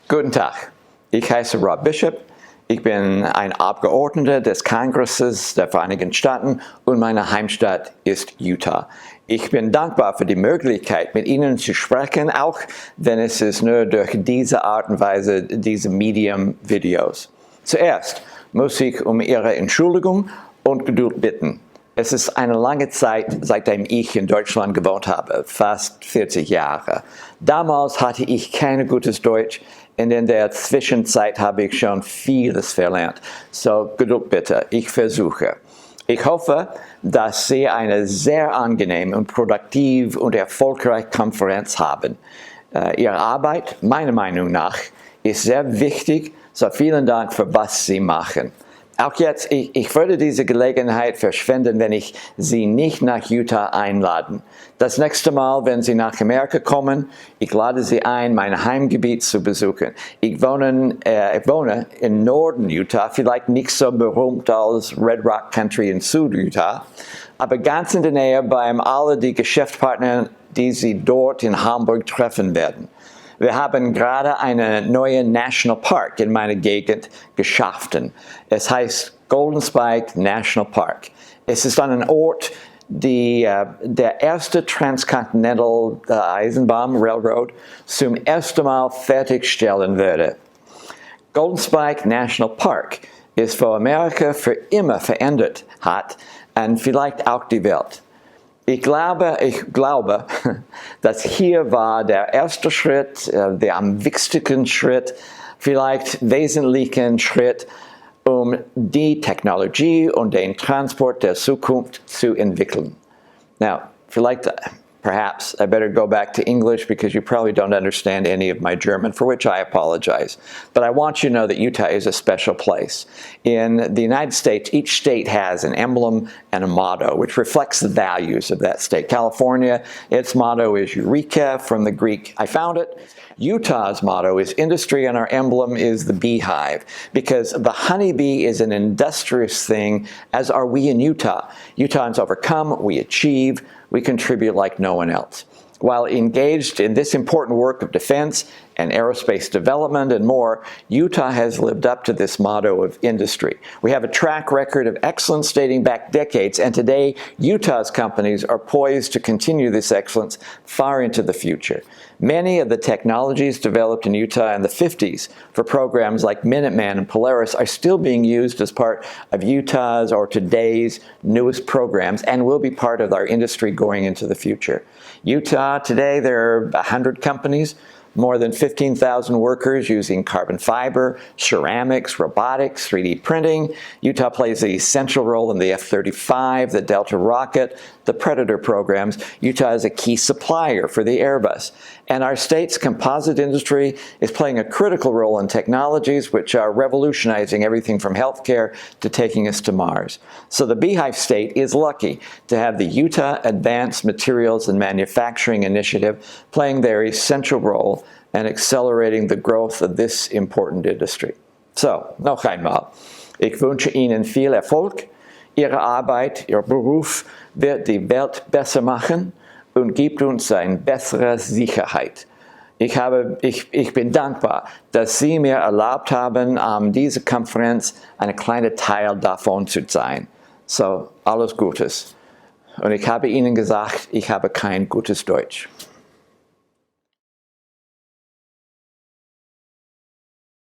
Guten Tag, ich heiße Rob Bishop. Ich bin ein Abgeordneter des Kongresses der Vereinigten Staaten und meine Heimstadt ist Utah. Ich bin dankbar für die Möglichkeit, mit Ihnen zu sprechen, auch wenn es ist nur durch diese Art und Weise, diese Medium-Videos. Zuerst muss ich um Ihre Entschuldigung und Geduld bitten. Es ist eine lange Zeit, seitdem ich in Deutschland gewohnt habe, fast 40 Jahre. Damals hatte ich kein gutes Deutsch. In der Zwischenzeit habe ich schon vieles verlernt. So, Geduld bitte, ich versuche. Ich hoffe, dass Sie eine sehr angenehme und produktive und erfolgreiche Konferenz haben. Ihre Arbeit, meiner Meinung nach, ist sehr wichtig. So, vielen Dank für was Sie machen. Auch jetzt, ich würde diese Gelegenheit verschwenden, wenn ich Sie nicht nach Utah einladen. Das nächste Mal, wenn Sie nach Amerika kommen, ich lade Sie ein, mein Heimgebiet zu besuchen. Ich wohne im Norden Utah, vielleicht nicht so berühmt als Red Rock Country in Süd-Utah, aber ganz in der Nähe bei all die Geschäftspartner, die Sie dort in Hamburg treffen werden. Wir haben gerade einen neuen National Park in meiner Gegend geschaffen. Es heißt Golden Spike National Park. Es ist an einem Ort, der erste Transcontinental Eisenbahn Railroad zum ersten Mal fertigstellen würde. Golden Spike National Park ist für Amerika für immer verändert hat und vielleicht auch die Welt. Ich glaube, dass hier war der erste Schritt, der am wichtigsten Schritt, vielleicht wesentlichen Schritt, um die Technologie und den Transport der Zukunft zu entwickeln. Now, perhaps I better go back to English because you probably don't understand any of my German, for which I apologize. But I want you to know that Utah is a special place. In the United States, each state has an emblem and a motto, which reflects the values of that state. California, its motto is Eureka, from the Greek, I found it. Utah's motto is industry, and our emblem is the beehive, because the honeybee is an industrious thing, as are we in Utah. Utahns overcome, we achieve, we contribute like no one else. While engaged in this important work of defense and aerospace development and more, Utah has lived up to this motto of industry. We have a track record of excellence dating back decades, and today Utah's companies are poised to continue this excellence far into the future. Many of the technologies developed in Utah in the 50s for programs like Minuteman and Polaris are still being used as part of Utah's or today's newest programs and will be part of our industry going into the future. Utah, today there are 100 companies, more than 15,000 workers using carbon fiber, ceramics, robotics, 3D printing. Utah plays an essential role in the F-35, the Delta rocket, the Predator programs. Utah is a key supplier for the Airbus. And our state's composite industry is playing a critical role in technologies which are revolutionizing everything from healthcare to taking us to Mars. So the Beehive State is lucky to have the Utah Advanced Materials and Manufacturing Initiative playing their essential role and accelerating the growth of this important industry. So, noch einmal, ich wünsche Ihnen viel Erfolg. Ihre Arbeit, Ihr Beruf wird die Welt besser machen und gibt uns eine bessere Sicherheit. Ich bin dankbar, dass Sie mir erlaubt haben, an dieser Konferenz ein kleiner Teil davon zu sein. So, alles Gutes. Und ich habe Ihnen gesagt, ich habe kein gutes Deutsch.